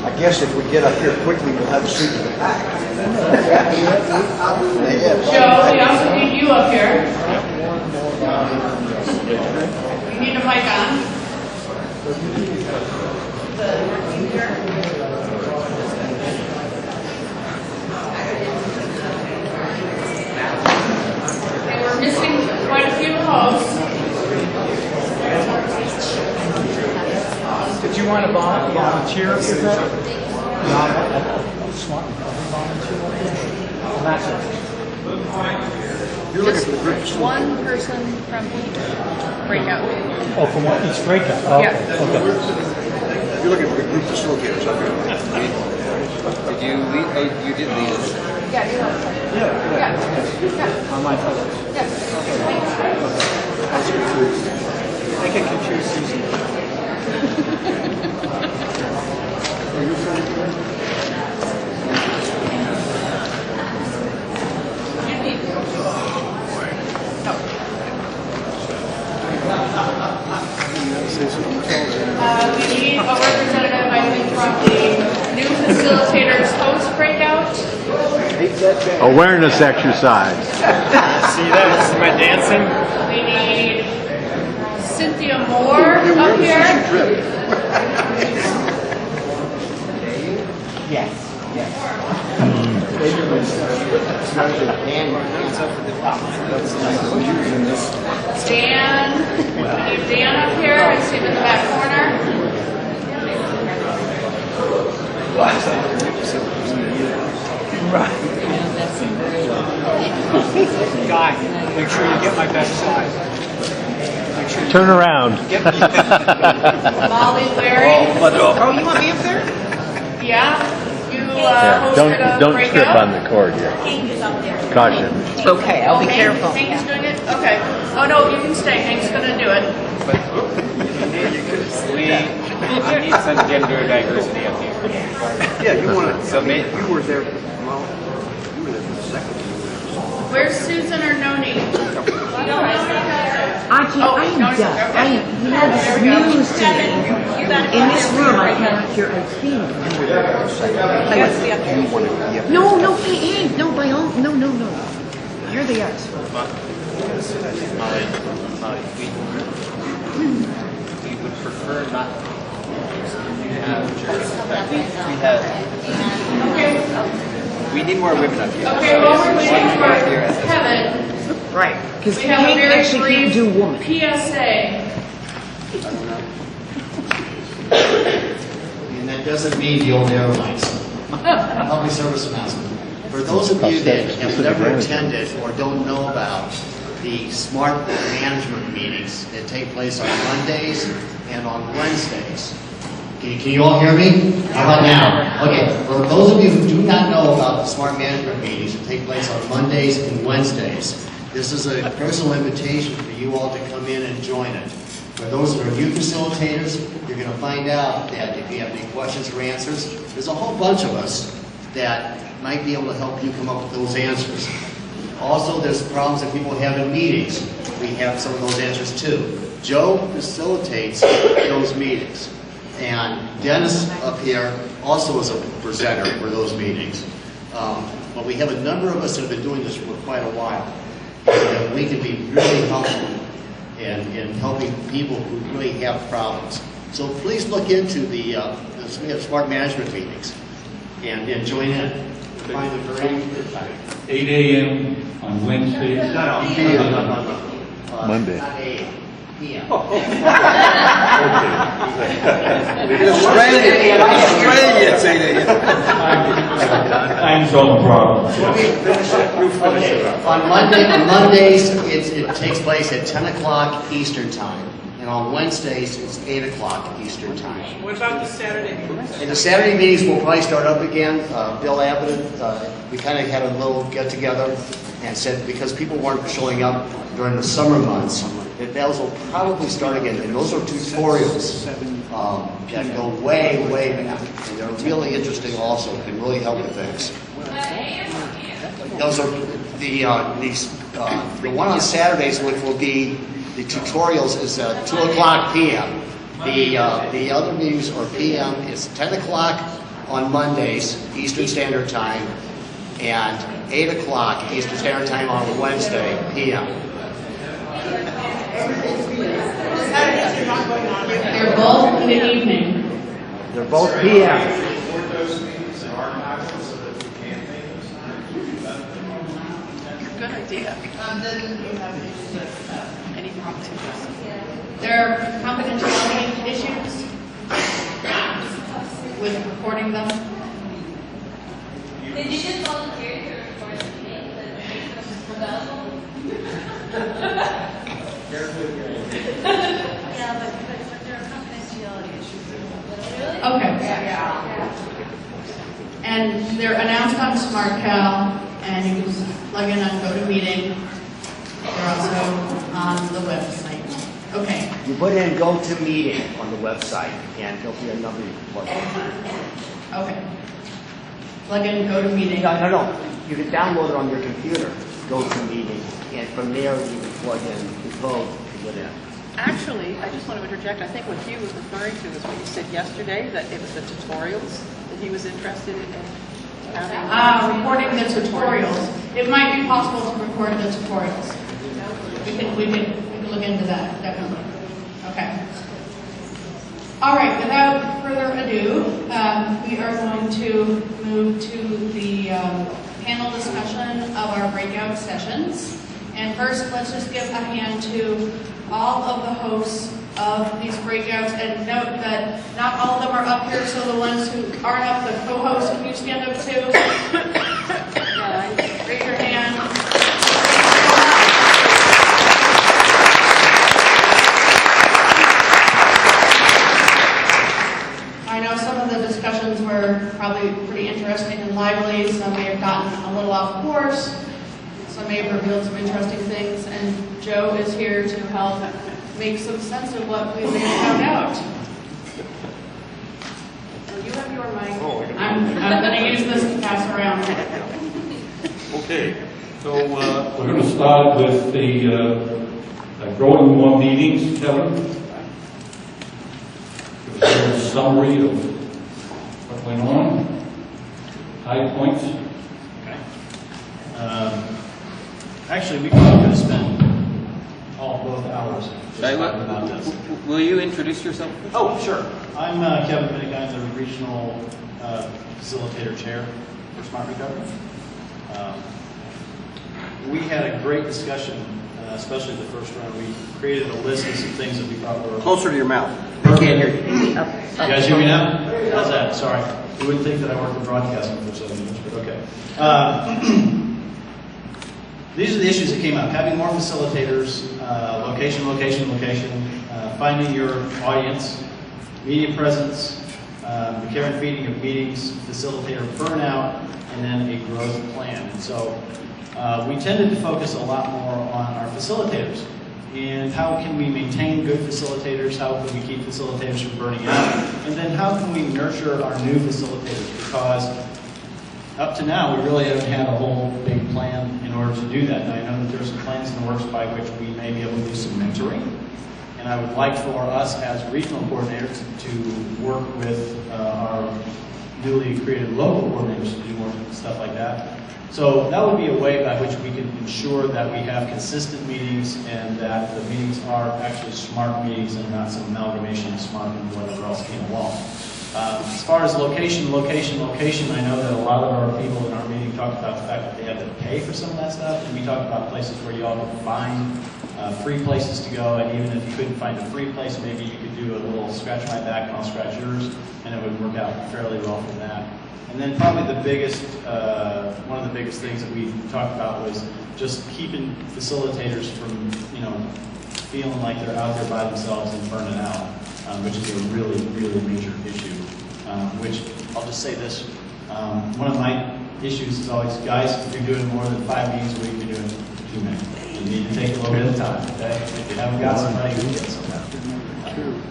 I guess if we get up here quickly, we'll have a seat in the back. Joe, we also need you up here. You need a mic on. And we're missing quite a few hosts. Did you want to volunteer for that? You're looking for the groups. One person from each breakout. Oh, from each breakout? Oh, Yeah. Okay. You're looking for the group facilitators up here. Did you lead? Oh, you did lead us. Yeah, you are. Yeah. On my phone. Yeah. I can confuse Susan. We need a representative, I think, from the new facilitators host breakout. Awareness exercise. See that? Am I dancing? We need Cynthia Moore up here. Yes. Dan, we need Dan up here. I see him in the back corner. Guy, make sure you get my best side. Turn around. Molly Larry. Oh, you want me up there? Yeah. You Yeah, hosted a don't breakout. trip on the cord here. Caution. Okay, I'll be careful. Hank's doing it? Okay. Oh, no, you can stay. Hank's going to do it. We need some gender diversity up here. Yeah, you want to, So you were there, well, you were there for the second. Where's Susan or Noni? I can't, I am deaf. I am, you know, this is news to me. In this room, I cannot hear a thing. No, hey, no, by all, no. You're the expert. we would prefer not we need more women up here. Okay, well, we're waiting for Kevin. Right, because We have a Hank very actually can't do woman. PSA. And that doesn't mean the old airlines. Public service announcement. For those of you that have never attended or don't know about the smart management meetings that take place on Mondays and on Wednesdays. Can you all hear me? How about now? Okay, for those of you who do not know about the smart management meetings that take place on Mondays and Wednesdays, this is a personal invitation for you all to come in and join it. For those that are new facilitators, you're going to find out that if you have any questions or answers, there's a whole bunch of us that might be able to help you come up with those answers. Also, there's problems that people have in meetings. We have some of those answers too. Joe facilitates those meetings. And Dennis up here also is a presenter for those meetings. But we have a number of us that have been doing this for quite a while. And we can be really helpful in helping people who really have problems. So please look into we have smart management meetings and join in. Find a very good time. 8 a.m. on Wednesdays. No. Monday. Not 8 a.m. p.m. Australia, say that. Time zone problem. Okay. On Mondays, it takes place at 10 o'clock Eastern Time. And on Wednesdays, it's 8 o'clock Eastern Time. What about the Saturday meetings? And the Saturday meetings will probably start up again. Bill Abbott, we kind of had a little get-together and said because people weren't showing up during the summer months, that those will probably start again. And those are tutorials that go way, way back. And they're really interesting also, can really help with things. Those are the one on Saturdays, which will be the tutorials, is 2 o'clock p.m. The other meetings are p.m. It's 10 o'clock on Mondays, Eastern Standard Time, and 8 o'clock Eastern Standard Time on Wednesday, p.m. They're both in the evening. They're both p.m. Good idea. There are confidentiality issues with recording them. Did you just volunteer to record the meeting that makes them available? Yeah, but there are confidentiality issues. Really? Okay. And they're announced on SmartCal, and you can plug in on GoToMeeting. They're also on the website. Okay. You put in GoToMeeting on the website, and there'll be a number you can plug in. Okay. Plug in GoToMeeting. No. You can download it on your computer, GoToMeeting, and from there you can plug in the code to get in. Actually, I just want to interject. I think what Hugh was referring to is what you said yesterday, that it was the tutorials that he was interested in having. Recording the tutorials. It might be possible to record the tutorials. We can look into that, definitely. Okay. All right, without further ado, we are going to move to the panel discussion of our breakout sessions. And first, let's just give a hand to all of the hosts of these breakouts, and note that not all of them are up here, so the ones who aren't up, the co-hosts, can you stand up too? Raise your hand. I know some of the discussions were probably pretty interesting and lively. Some may have gotten a little off course. Some may have revealed some interesting things. And Joe is here to help make some sense of what we may have found out. So you have your mic. I'm going to use this to pass around. Okay, so we're going to start with the growing more meetings, Kevin. Give us a little summary of what went on, high points. Actually, we probably could have spent both hours just talking about this. Will you introduce yourself? Oh, sure. I'm Kevin Minnick. I'm the Regional Facilitator Chair for Smart Recovery. We had a great discussion, especially the first round. We created a list of some things that we thought were... Closer to your mouth. I can't hear you. You guys hear me now? How's that? Sorry. You wouldn't think that I worked in broadcasting for 7 years, but okay. These are the issues that came up. Having more facilitators, location, finding your audience, media presence, the care and feeding of meetings, facilitator burnout, and then a growth plan. And so we tended to focus a lot more on our facilitators and how can we maintain good facilitators, how can we keep facilitators from burning out, and then how can we nurture our new facilitators, because up to now we really haven't had a whole big plan in order to do that. And I know that there's some plans in the works by which we may be able to do some mentoring, and I would like for us as regional coordinators to work with our newly created local coordinators to do more stuff like that. So that would be a way by which we can ensure that we have consistent meetings and that the meetings are actually smart meetings and not some amalgamation of smart and whatever else came along. As far as location, I know that a lot of our people in our meeting talked about the fact that they had to pay for some of that stuff, and we talked about places where you all could find free places to go, and even if you couldn't find a free place, maybe you could do a little scratch my back and I'll scratch yours, and it would work out fairly well from that. And then probably the biggest, one of the biggest things that we talked about was just keeping facilitators from, feeling like they're out there by themselves and burning out, which is a really, really major issue. Which, I'll just say this, one of my issues is always, guys, if you're doing more than 5 meetings a week, you're doing too many. You need to take a little bit of time, okay? If you haven't got somebody, you get somebody.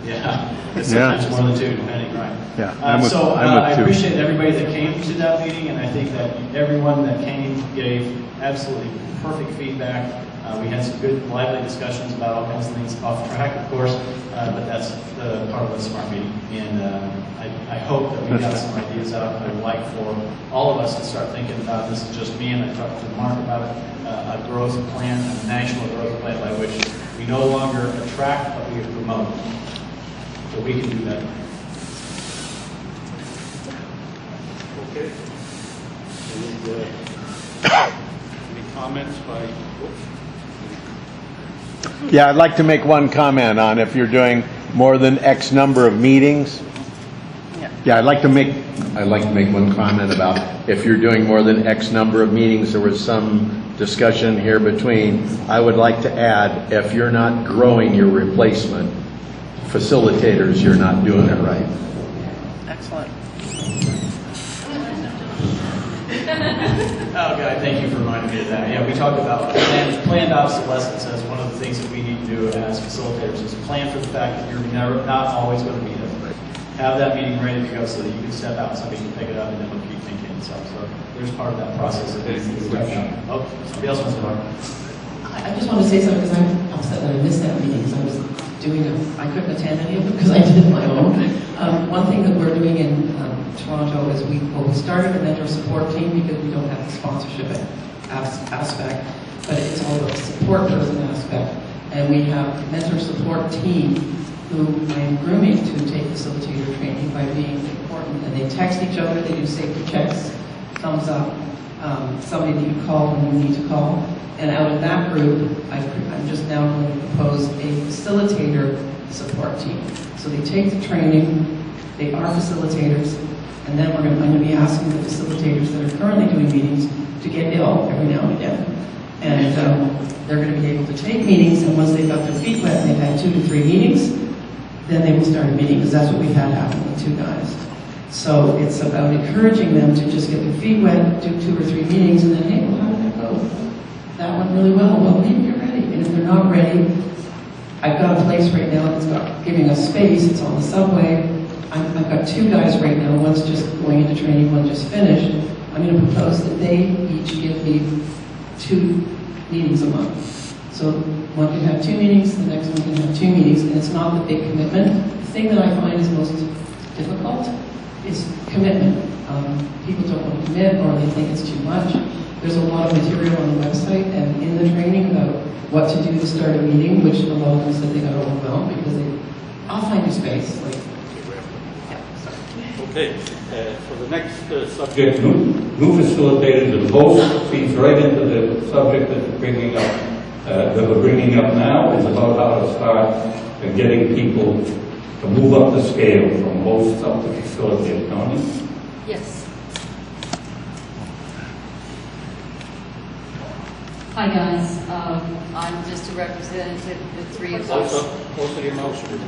Yeah, it's sometimes more than 2, depending, right? Yeah, I two. appreciate everybody that came to that meeting, and I think that everyone that came gave absolutely perfect feedback. We had some good, lively discussions about all kinds of things off track, of course, but that's the part of the smart meeting. And I hope that we got some ideas out. I would like for all of us to start thinking about, this is just me, and I talked to Mark about it, a growth plan, a national growth plan by which we no longer attract, but we promote. So we can do that. Okay. Any comments by, Yeah, I'd like to make one comment on if you're doing more than X number of meetings. Yeah, I'd like to make one comment about if you're doing more than X number of meetings. There was some discussion here between, I would like to add, if you're not growing your replacement facilitators, you're not doing it right. Excellent. Oh, God, thank you for reminding me of that. Yeah, we talked about planned obsolescence as one of the things that we need to do as facilitators, is plan for the fact that you're not always going to be there. Have that meeting ready to go so that you can step out and somebody can pick it up and then we'll keep thinking and stuff. So there's part of that process that needs to be touched on. Oh, somebody else wants to talk. I just want to say something because I'm upset that I missed that meeting because I couldn't attend any of it because I did my own. One thing that we're doing in Toronto is we started a mentor support team because we don't have the sponsorship aspect, but it's all the support person aspect. And we have a mentor support team who I am grooming to take facilitator training by being important. And they text each other, they do safety checks, thumbs up, somebody that you call when you need to call. And out of that group, I'm just now going to propose a facilitator support team. So they take the training, they are facilitators, and then I'm going to be asking the facilitators that are currently doing meetings to get ill every now and again. And they're going to be able to take meetings, and once they've got their feet wet and they've had 2 to 3 meetings, then they will start a meeting, because that's what we've had happen with 2 guys. So it's about encouraging them to just get their feet wet, do 2 or 3 meetings, and then, hey, well, how did that go? That went really well. Well, maybe you're ready. And if they're not ready, I've got a place right now that's giving us space. It's on the subway. I've got 2 guys right now. One's just going into training, one just finished. I'm going to propose that they each give me 2 meetings a month. So one can have 2 meetings, the next one can have 2 meetings, and it's not the big commitment. The thing that I find is most difficult is commitment. People don't want to commit, or they think it's too much. There's a lot of material on the website and in the training about what to do to start a meeting, which a lot of them said they got overwhelmed because I'll find you space. okay, for the next subject, new facilitators and hosts feeds right into the subject that we're bringing up now, is about how to start and getting people to move up the scale from hosts up to facilitator. Tony? Yes. Hi guys, I'm just a representative of the 3 of us. Also your motion.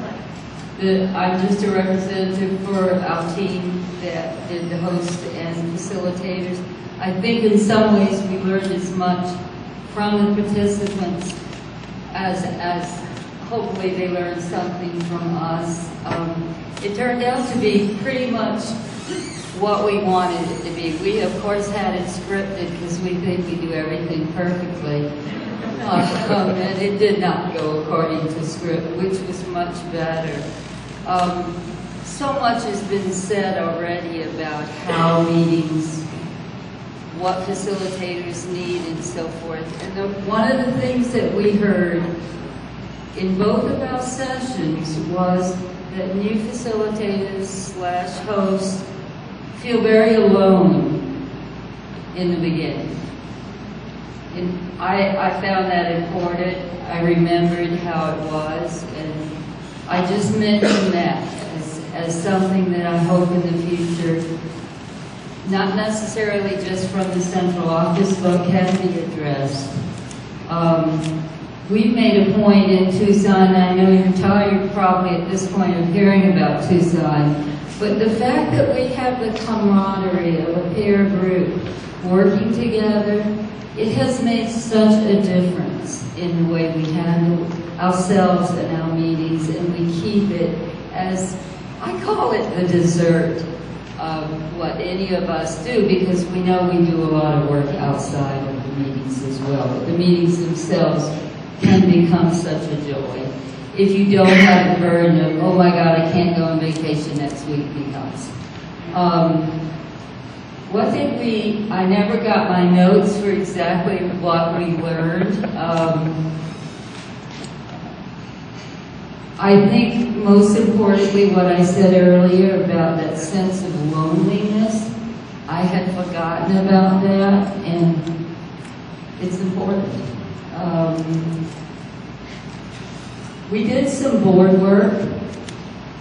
I'm just a representative for our team that did the host and facilitators. I think in some ways we learned as much from the participants as hopefully they learned something from us. It turned out to be pretty much what we wanted it to be. We, of course, had it scripted because we think we do everything perfectly. And it did not go according to script, which was much better. So much has been said already about how meetings, what facilitators need, and so forth. And one of the things that we heard in both of our sessions was that new facilitators / hosts feel very alone in the beginning. And I found that important. I remembered how it was, and I just mentioned that as something that I hope in the future, not necessarily just from the central office, but can be addressed. We've made a point in Tucson, I know you're tired probably at this point of hearing about Tucson, but the fact that we have the camaraderie of a peer group working together, it has made such a difference in the way we handle ourselves and our meetings, and we keep it as, I call it the dessert of what any of us do, because we know we do a lot of work outside of the meetings as well. But the meetings themselves can become such a joy if you don't have the burden of, oh my God, I can't go on vacation next week because. What did I never got my notes for exactly what we learned. I think most importantly what I said earlier about that sense of loneliness, I had forgotten about that, and it's important. We did some board work.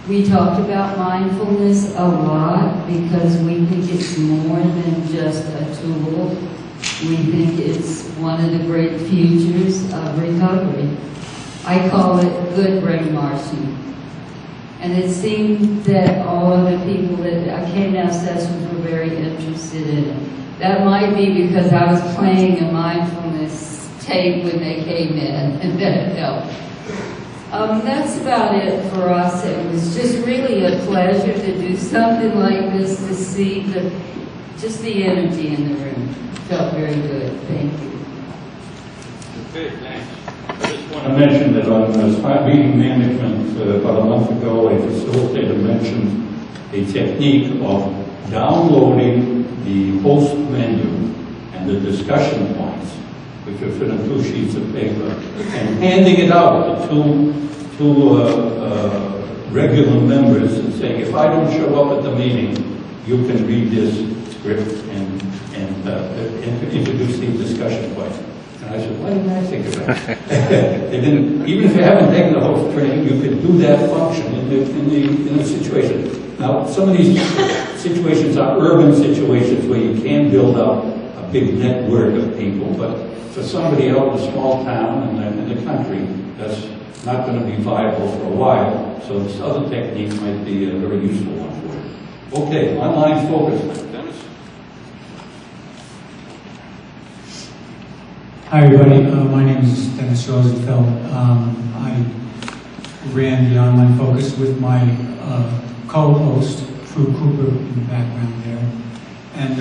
We talked about mindfulness a lot because we think it's more than just a tool. We think it's one of the great futures of recovery. I call it good brainwashing. And it seemed that all of the people that came to our sessions were very interested in it. That might be because I was playing a mindfulness tape when they came in, and then it helped. That's about it for us. It was just really a pleasure to do something like this, to see just the energy in the room. It felt very good. Thank you. Okay, thanks. I just want to mention that on smart meeting management, about a month ago, a facilitator mentioned a technique of downloading the host menu and the discussion points, which are fit on 2 sheets of paper, and handing it out to two regular members and saying, if I don't show up at the meeting, you can read this script and introduce the discussion points. And I said, why didn't I think about it? And then, even if you haven't taken the host training, you can do that function in the situation. Now, some of these situations are urban situations where you can build up a big network of people, but for somebody out in a small town in the country, that's not going to be viable for a while. So this other technique might be a very useful one for you. Okay, online focus. Dennis? Hi everybody, my name is Dennis Rosenfeld. I ran the online focus with my co-host, Drew Cooper, in the background there. And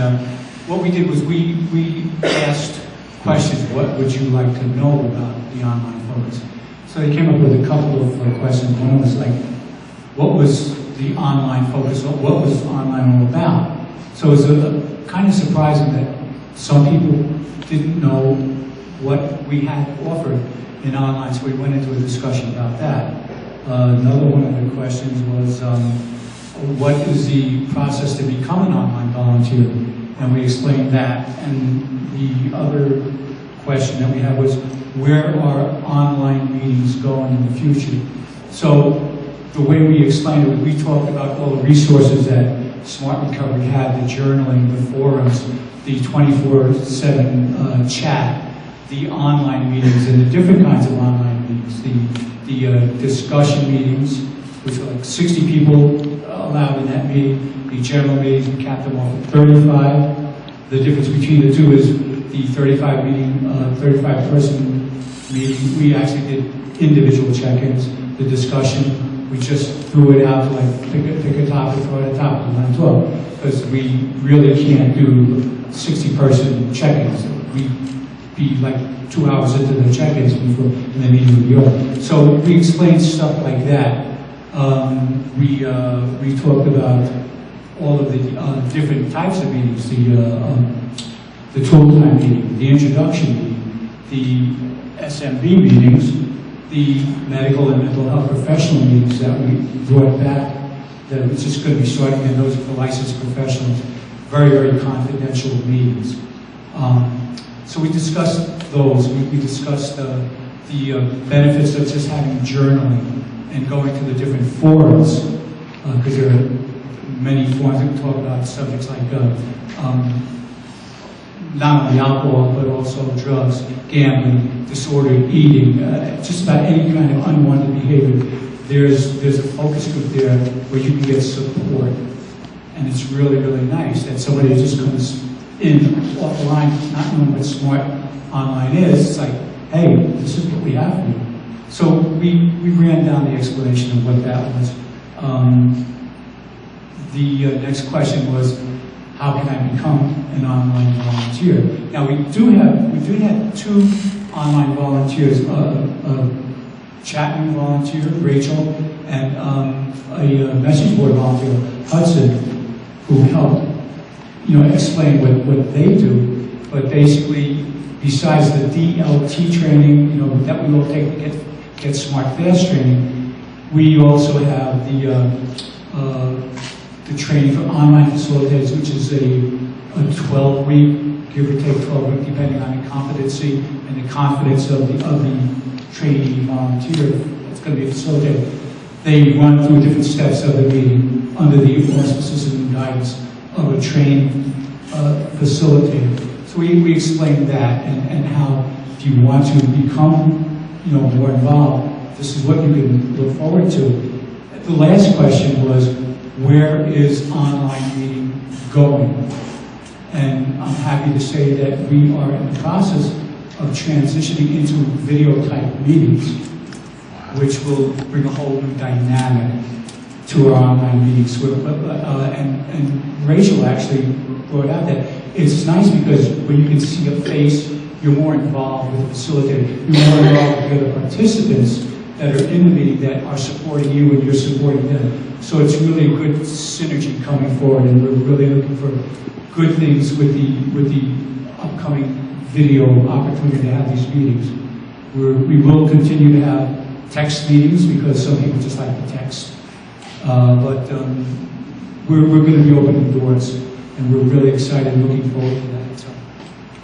what we did was we asked questions, what would you like to know about the online focus? So they came up with a couple of questions. One was like, what was the online focus, what was online all about? So it was kind of surprising that some people didn't know what we had offered in online, so we went into a discussion about that. Another one of the questions was, what is the process to become an online volunteer? And we explained that. And the other question that we had was, where are online meetings going in the future? So the way we explained it, we talked about all the resources that Smart Recovery had, the journaling, the forums, the 24/7 chat, the online meetings, and the different kinds of online meetings, the discussion meetings, which were like 60 people allowed in that meeting, the general meetings, we capped them off at 35. The difference between the two is the 35 person meeting, we actually did individual check-ins. The discussion, we just threw it out to like pick a topic, throw it at the top of 9/12, because we really can't do 60-person check-ins. We'd be like 2 hours into the check-ins before, and the meeting would be over. So we explained stuff like that. We talked about all of the different types of meetings, the tool time meeting, the introduction meeting, the SMB meetings, the medical and mental health professional meetings that we brought back, that was just going to be starting, and those are for licensed professionals, very, very confidential meetings. So we discussed those. We discussed the benefits of just having journaling and going to the different forums, because there are many forums that talk about subjects like not only alcohol, but also drugs, gambling, disordered eating, just about any kind of unwanted behavior. There's a focus group there where you can get support. And it's really, really nice that somebody just comes in off the line, not knowing what Smart Online is. It's like, hey, this is what we have for you. So we ran down the explanation of what that was. The next question was, how can I become an online volunteer? Now we do have 2 online volunteers, a chat room volunteer, Rachel, and a message board volunteer, Hudson, who help, explain what they do. But basically, besides the DLT training, that we all take to get smart fast training, we also have the training for online facilitators, which is a 12-week, give or take 12-week, depending on the competency and the confidence of the trainee volunteer that's going to be a facilitator. They run through different steps of the meeting under the auspices and guidance of a trained facilitator. So we explain that and how if you want to become more involved, this is what you can look forward to. The last question was, where is online meeting going? And I'm happy to say that we are in the process of transitioning into video type meetings, which will bring a whole new dynamic to our online meetings. And Rachel actually brought out that it's nice because when you can see a face, you're more involved with the facilitator. You're more involved with the other participants that are in the meeting that are supporting you and you're supporting them. So it's really a good synergy coming forward, and we're really looking for good things with the upcoming video opportunity to have these meetings. We will continue to have text meetings because some people just like to text. But we're going to be opening doors, and we're really excited and looking forward to that. So,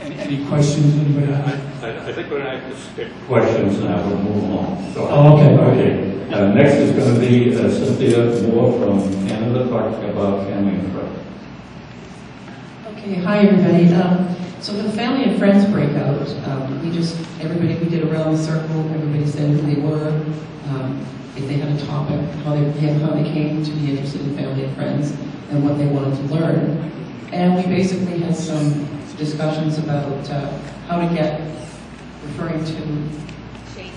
any questions? Anybody? I think we're going to have to skip questions now and move on. So, okay. Next is going to be Cynthia Moore from Canada talking about family and friends. Okay, hi everybody. So for the family and friends breakout, we did around the circle, everybody said who they were, if they had a topic, how they came to be interested in family and friends, and what they wanted to learn. And we basically had some discussions about how to get, referring to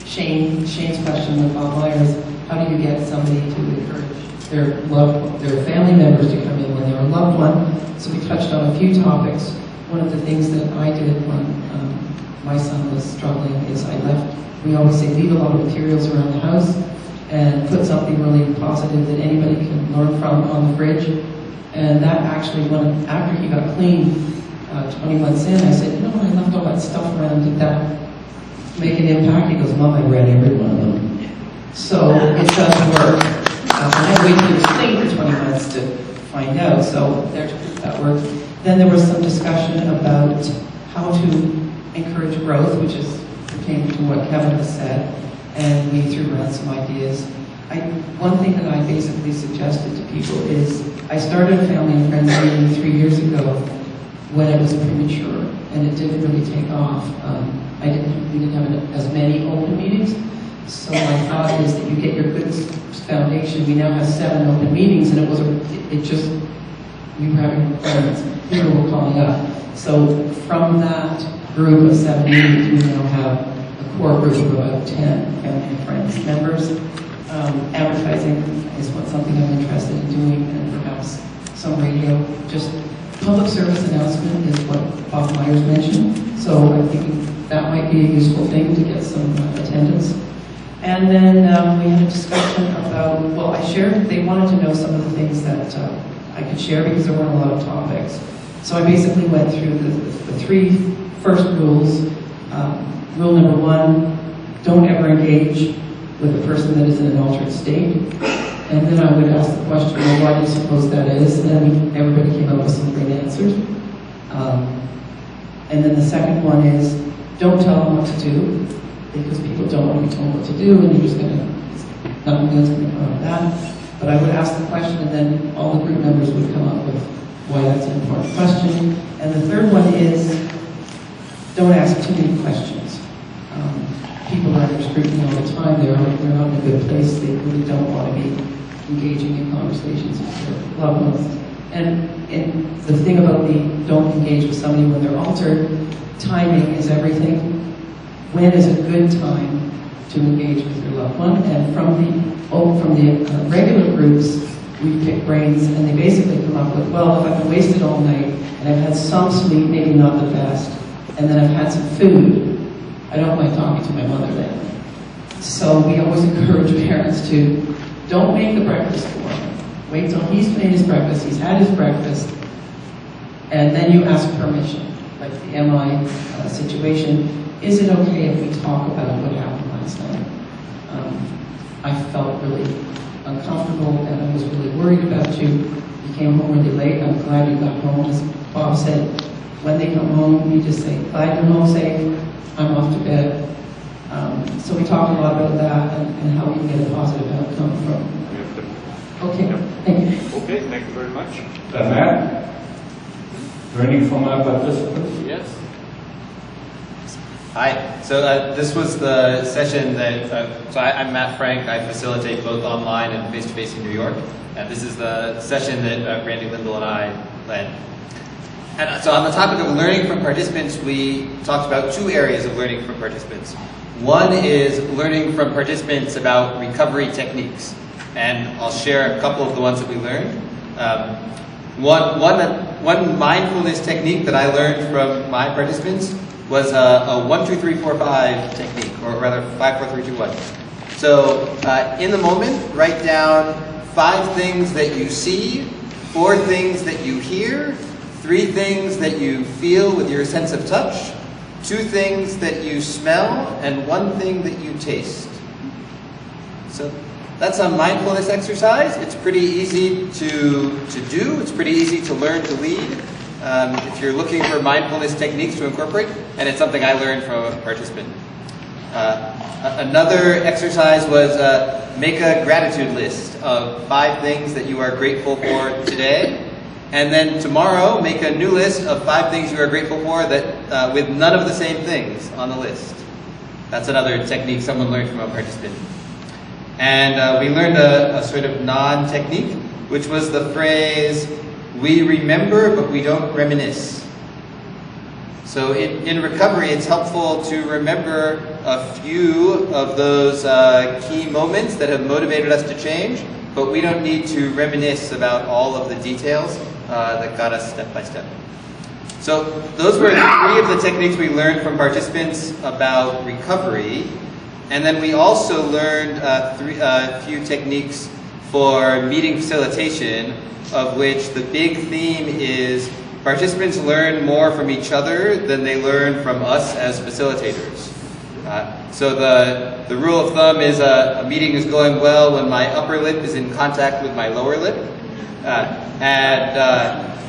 Shane's question with Bob Myers, how do you get somebody to encourage their family members to come in when they're a loved one? So we touched on a few topics. One of the things that I did when my son was struggling is we always say leave a lot of materials around the house and put something really positive that anybody can learn from on the fridge. And that actually, after he got clean, 20 months in, I said, I left all that stuff around, did that make an impact? He goes, Mom, I read every one of them. So it does work. I waited to clean for 20 months to find out, so there's proof that works. Then there was some discussion about how to encourage growth, which came to what Kevin has said, and we threw around some ideas. One thing that I basically suggested to people is, I started a family and friends meeting 3 years ago when it was premature, and it didn't really take off. We didn't have as many open meetings, so my thought is that you get your good foundation. We now have 7 open meetings, and we were having requirements. People were calling up. So from that group of 7 meetings, we now have a core group of about 10 family and friends members. Advertising is something I'm interested in doing, and perhaps some radio. Just public service announcement is what Bob Myers mentioned. So I'm thinking that might be a useful thing to get some attendance. And then we had a discussion about, they wanted to know some of the things that I could share because there weren't a lot of topics. So I basically went through the 3 first rules. Rule number 1, don't ever engage with a person that is in an altered state. And then I would ask the question, well, why do you suppose that is? And then everybody came up with some great answers. And then the second one is, don't tell them what to do, because people don't want to be told what to do, and you're just going to, nothing good's going to come out of that. But I would ask the question, and then all the group members would come up with why that's an important question. And the third one is, don't ask too many questions. People are under scrutiny all the time. They're not in a good place. They really don't want to be engaging in conversations with their loved ones. And the thing about don't engage with somebody when they're altered, timing is everything. When is a good time to engage with your loved one? And from the regular groups, we pick brains, and they basically come up with, well, if I've been wasted all night, and I've had some sleep, maybe not the best, and then I've had some food, I don't mind talking to my mother then. So we always encourage parents to, don't make the breakfast for them. wait till he's made his breakfast, he's had his breakfast, and then you ask permission, like the MI situation. Is it okay if we talk about what happened last night? I felt really uncomfortable and I was really worried about you. You came home really late. I'm glad you got home. As Bob said, when they come home, you just say, glad you're home safe, I'm off to bed. So we talked a lot about that and how we can get a positive outcome from. Okay, thank you. Okay, thank you very much. Matt? Is there any from our participants? Yes. Hi. So this was the session that, I'm Matt Frank. I facilitate both online and face-to-face in New York. And this is the session that Randy Lindell and I led. And so on the topic of learning from participants, we talked about two areas of learning from participants. One is learning from participants about recovery techniques. And I'll share a couple of the ones that we learned. One mindfulness technique that I learned from my participants was a 1, 2, 3, 4, 5 technique, or rather 5, 4, 3, 2, 1. So in the moment, write down 5 things that you see, 4 things that you hear, 3 things that you feel with your sense of touch, 2 things that you smell, and 1 thing that you taste. So that's a mindfulness exercise. It's pretty easy to do. It's pretty easy to learn to lead. If you're looking for mindfulness techniques to incorporate, and it's something I learned from a participant. Another exercise was make a gratitude list of 5 things that you are grateful for today, and then tomorrow make a new list of 5 things you are grateful for that with none of the same things on the list. That's another technique someone learned from a participant. And we learned a sort of non-technique, which was the phrase, we remember, but we don't reminisce. So in recovery, it's helpful to remember a few of those key moments that have motivated us to change, but we don't need to reminisce about all of the details that got us step by step. So those were 3 of the techniques we learned from participants about recovery. And then we also learned a few techniques for meeting facilitation, of which the big theme is participants learn more from each other than they learn from us as facilitators. So the rule of thumb is a meeting is going well when my upper lip is in contact with my lower lip.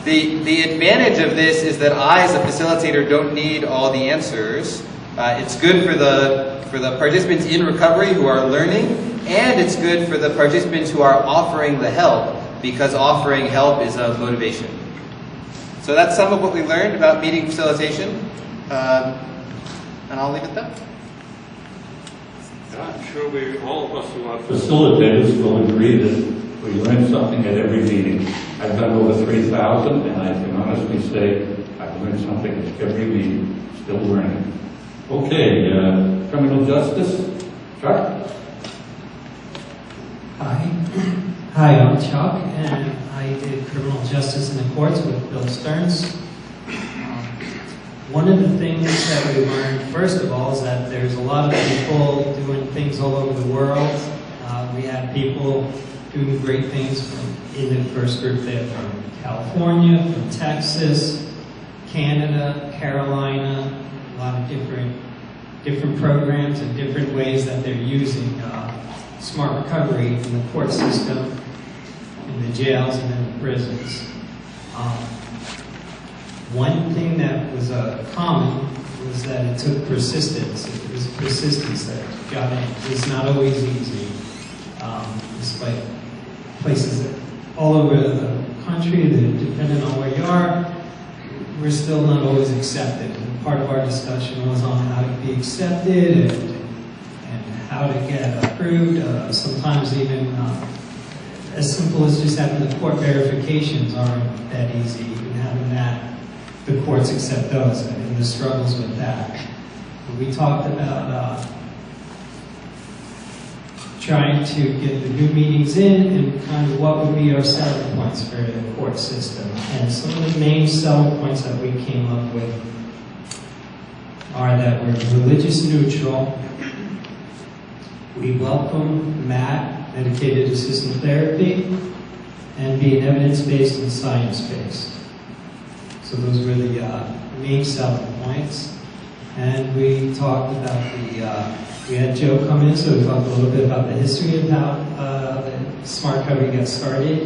The advantage of this is that I, as a facilitator, don't need all the answers. It's good for the participants in recovery who are learning, and it's good for the participants who are offering the help, because offering help is a motivation. So that's some of what we learned about meeting facilitation, and I'll leave it there. I'm sure all of us who are facilitators will agree that we learn something at every meeting. I've done over 3,000, and I can honestly say I've learned something at every meeting, still learning. Okay, criminal justice, Chuck? Hi, I'm Chuck, and I did criminal justice in the courts with Bill Stearns. One of the things that we learned, first of all, is that there's a lot of people doing things all over the world. We had people doing great things in the first group there from California, from Texas, Canada, Carolina, a lot of different programs and different ways that they're using smart recovery in the court system, in the jails, and in the prisons. One thing that was common was that it took persistence. It was persistence that got in. It's not always easy, despite places all over the country that, depending on where you are, we're still not always accepted. And part of our discussion was on how to be accepted and how to get approved. Sometimes even as simple as just having the court verifications aren't that easy. Even having that, the courts accept those and the struggles with that. But we talked about trying to get the new meetings in and kind of what would be our selling points for the court system. And some of the main selling points that we came up with are that we're religious neutral, we welcome MAT, medicated assisted therapy, and being evidence-based and science-based. So those were the main selling points. And we talked about we had Joe come in, so we talked a little bit about the history of how the smart recovery got started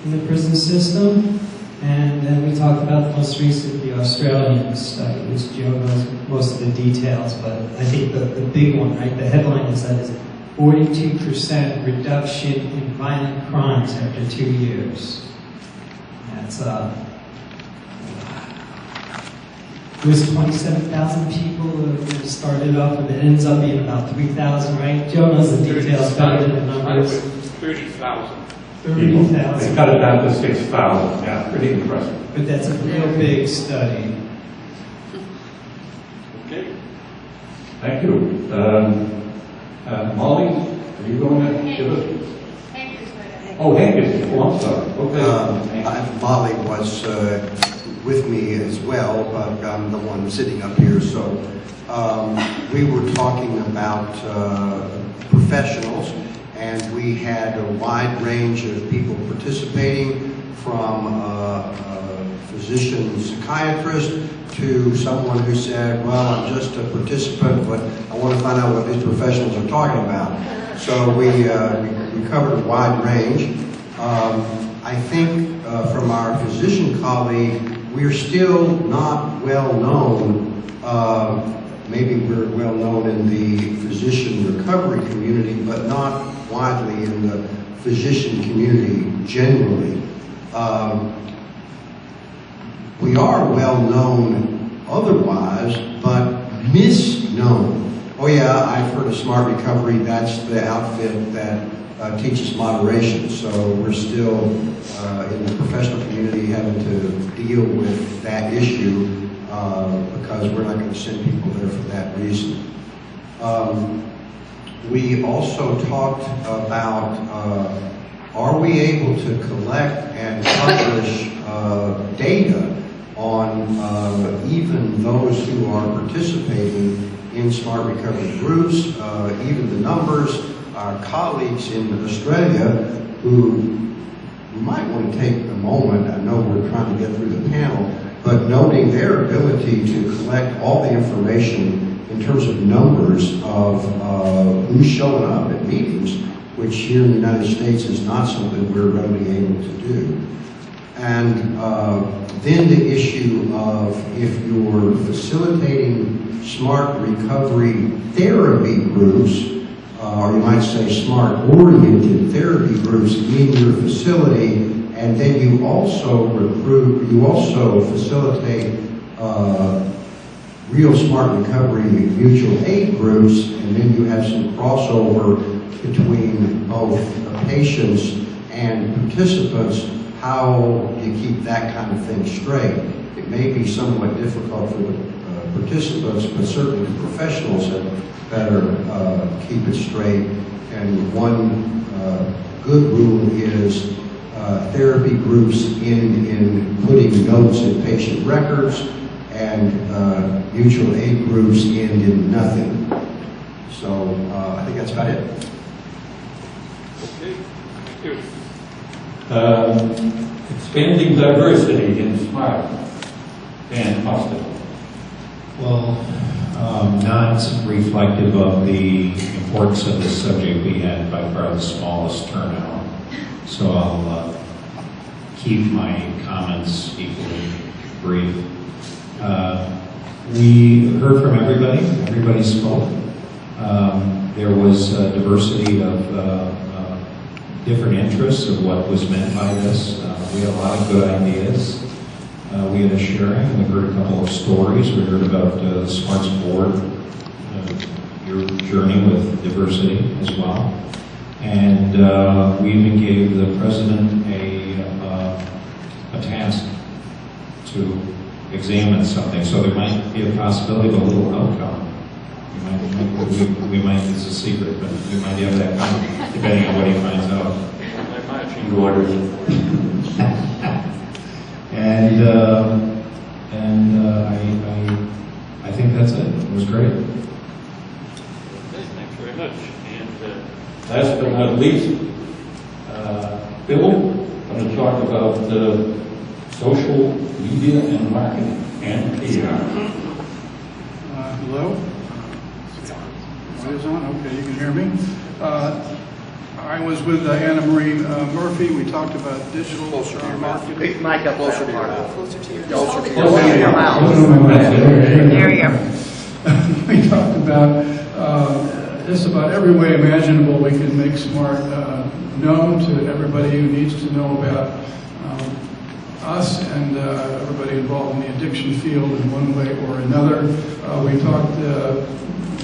in the prison system. And then we talked about most recently the Australian study, which Joe knows most of the details, but I think the big one, right, the headline is that it's 42% reduction in violent crimes after 2 years. That's it was 27,000 people who started off, and it ends up being about 3,000, right? Joe knows the details better than the numbers. 30,000. 30,000. They cut it down to 6,000. Yeah, pretty impressive. But that's a real big study. Okay. Thank you. Molly, are you going to give us? Oh, Hank is. Oh, I'm sorry. Okay. Molly was with me as well, but I'm the one sitting up here. So we were talking about professionals, and we had a wide range of people participating, from a physician psychiatrist to someone who said, well, I'm just a participant, but I want to find out what these professionals are talking about. So we covered a wide range. I think from our physician colleague, we're still not well known. Maybe we're well known in the physician recovery community, but not widely in the physician community generally. We are well known otherwise, but misknown. Oh yeah, I've heard of Smart Recovery. That's the outfit that teaches moderation. So we're still in the professional community having to deal with that issue because we're not going to send people there for that reason. We also talked about are we able to collect and publish data on even those who are participating in Smart Recovery groups, even the numbers. Our colleagues in Australia who might want to take a moment, I know we're trying to get through the panel, but noting their ability to collect all the information in terms of numbers of who's showing up at meetings, which here in the United States is not something we're readily able to do. And then the issue of if you're facilitating Smart Recovery therapy groups, or you might say smart-oriented therapy groups in your facility, and then you also facilitate real Smart Recovery mutual aid groups, and then you have some crossover between both patients and participants. How do you keep that kind of thing straight? It may be somewhat difficult for the participants, but certainly the professionals have better keep it straight. And one good rule is therapy groups in putting notes in patient records, and mutual aid groups end in nothing. So I think that's about it. Okay, thank you. Expanding diversity in SMART and hospital. Well, not reflective of the importance of this subject, we had by far the smallest turnout. So I'll keep my comments equally brief. We heard from everybody. Everybody spoke. There was a diversity of different interests of what was meant by this. We had a lot of good ideas. We had a sharing. We heard a couple of stories. We heard about the Smarts Board, your journey with diversity as well. And we even gave the president a task to examine something. So there might be a possibility of a little outcome. We might, it's a secret, but we might have that coming, depending on what he finds out. I think that's it. It was great. Okay, thanks very much. And last but not least, Bill, from the talk about social media and marketing and PR. Hello? It is on? Okay, you can hear me. I was with Anna Marie Murphy. We talked about digital marketing. Mic up closer to your mouth. Closer to your There you go. We talked about just about every way imaginable we can make SMART known to everybody who needs to know about us and everybody involved in the addiction field in one way or another. We talked a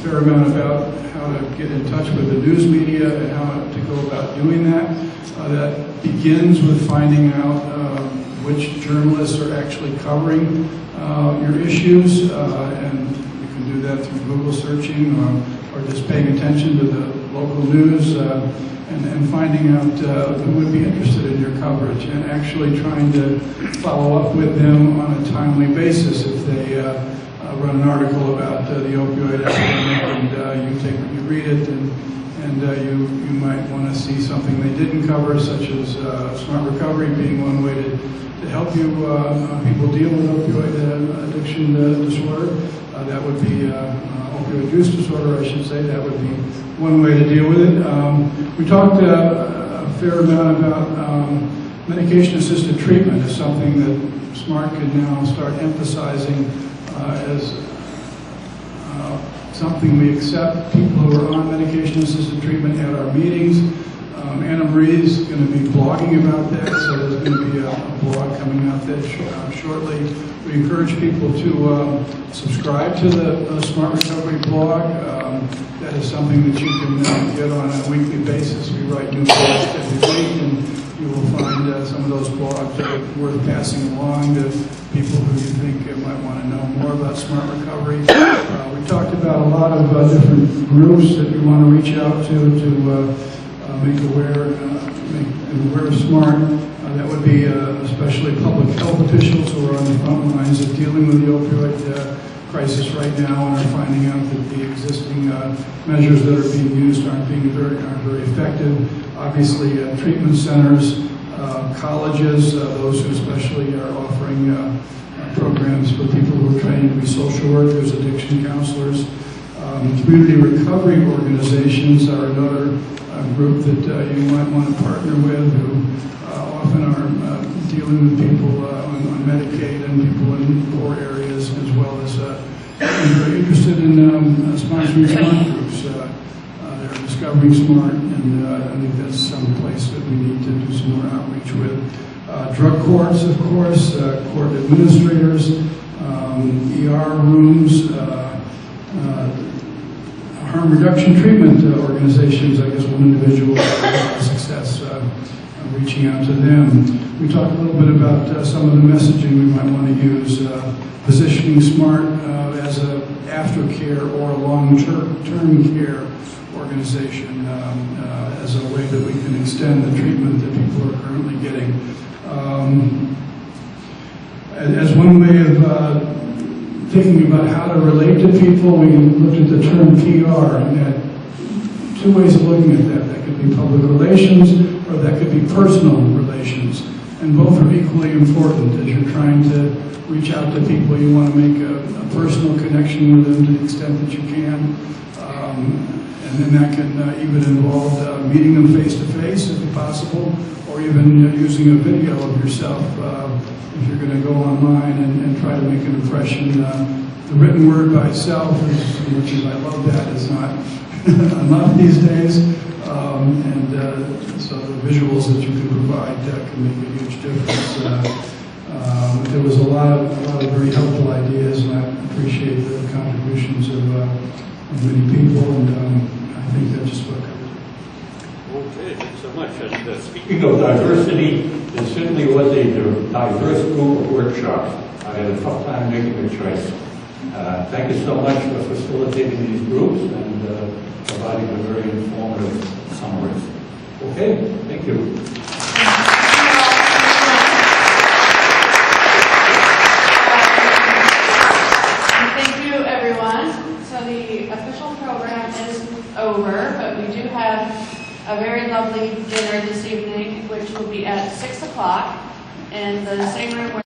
fair amount about how to get in touch with the news media and how to go about doing that. That begins with finding out which journalists are actually covering your issues, and you can do that through Google searching or just paying attention to the local news and finding out who would be interested in your coverage and actually trying to follow up with them on a timely basis if they run an article about the opioid epidemic and you read it and you might want to see something they didn't cover, such as Smart Recovery being one way to help you people deal with opioid addiction disorder. That would be opioid use disorder, I should say. That would be one way to deal with it. We talked a fair amount about medication-assisted treatment as something that SMART can now start emphasizing as something we accept people who are on medication-assisted treatment at our meetings. Anna Marie is going to be blogging about that, so there's going to be a blog coming out that shortly. We encourage people to subscribe to the Smart Recovery blog. That is something that you can get on a weekly basis. We write new blogs every week, and you will find some of those blogs that are worth passing along to people who you think might want to know more about Smart Recovery. We talked about a lot of different groups that we want to reach out to make aware of SMART. That would be especially public health officials who are on the front lines of dealing with the opioid crisis right now and are finding out that the existing measures that are being used aren't very effective. Obviously, treatment centers, colleges, those who especially are offering programs for people who are trained to be social workers, addiction counselors. Community recovery organizations are another group that you might want to partner with, who often are dealing with people on Medicaid and people in poor areas, as well as very interested in sponsoring SMART groups. They're discovering SMART, and I think that's some place that we need to do some more outreach with. Drug courts, of course, court administrators, ER rooms, harm reduction treatment organizations. I guess one individual had success reaching out to them. We talked a little bit about some of the messaging we might want to use, positioning SMART as an aftercare or a long-term care organization as a way that we can extend the treatment that people are currently getting. As one way of thinking about how to relate to people, we looked at the term PR and had two ways of looking at that. That could be public relations or that could be personal relations. And both are equally important. As you're trying to reach out to people, you want to make a personal connection with them to the extent that you can. And then that can even involve meeting them face-to-face if possible, or even using a video of yourself if you're going to go online and try to make an impression. The written word by itself, which is, I love that, is not enough these days. So the visuals that you can provide can make a huge difference. There was a lot of very helpful ideas, and I appreciate the contributions of many people, and I think that just about covers it. Okay, thanks so much. And speaking of diversity, it certainly was a diverse group of workshops. I had a tough time making a choice. Thank you so much for facilitating these groups and providing a very informative summaries. Okay, thank you. Thank you, everyone. So the official program is over, but we do have a very lovely dinner this evening, which which will be at 6 o'clock in the same room where